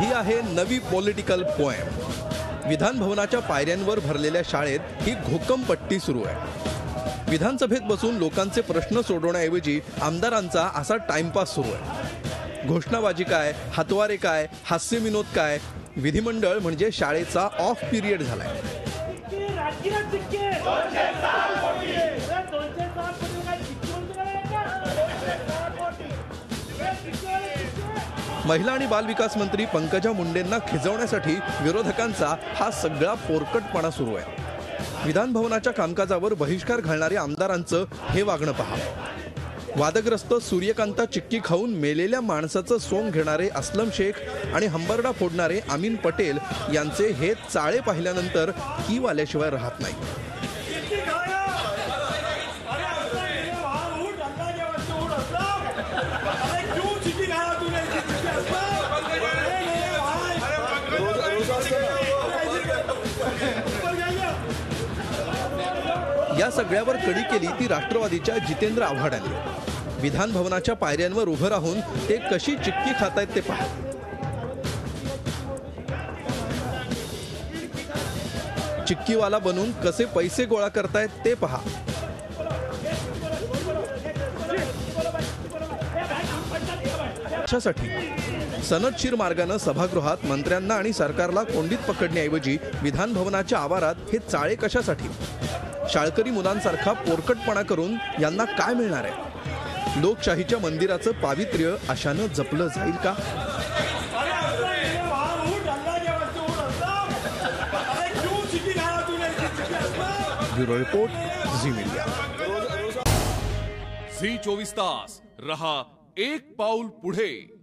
ही आहे नवी political poem. विधान भवनाच्या पायऱ्यांवर भरलेल्या शाळेत ही घोकमपट्टी सुरू आहे। विधानसभेत बसून लोकांचे प्रश्न सोडवण्याऐवजी आमदारांचा असा टाइमपास सुरू आहे। घोषणाबाजी काय, हातवारे काय, हास्यविनोद काय, विधिमंडळ म्हणजे शाळेचा ऑफ पिरियड झालाय। महिला आणि बालविकास मंत्री पंकजा मुंडेंना खिजवण्यासाठी विरोधकांचा हा सगळा पोरकटपणा सुरू आहे। विधान भवनाच्या कामकाजावर बहिष्कार घालणारे आमदारांचं हे वागणं पहा। वादग्रस्त सूर्यकांता चिक्की खाऊन मेलेल्या माणसाचं सोंग घेणारे असलम शेख आणि हंबरडा फोडणारे अमीन पटेल यांचे हे चाळे पाहिल्यानंतर कीव आल्याशिवाय राहत नाही। या सगळ्यावर कडी केली ती राष्ट्रवादीच्या जितेंद्र आव्हाडांनी। विधान भवनाच्या पायऱ्यांवर उभं राहून ते कशी चिक्की खातायत ते पहा। चिक्कीवाला बनून कसे पैसे गोळा करतायत ते पहा। अशासाठी सनदशीर मार्गाने सभागृहात मंत्र्यांना आणि सरकारला कोंडीत पकडण्याऐवजी विधान भवनाच्या आवारात हे चाळे कशासाठी? शाळकरी मुलांसारखा पोरकटपणा करून यांना काय मिळणार आहे? लोकशाहीच्या मंदिराचं पावित्र्य अशानं जपलं जाईल का? Bureau report, Zee media. Zee 24 तास रहा एक पाऊल पुढे।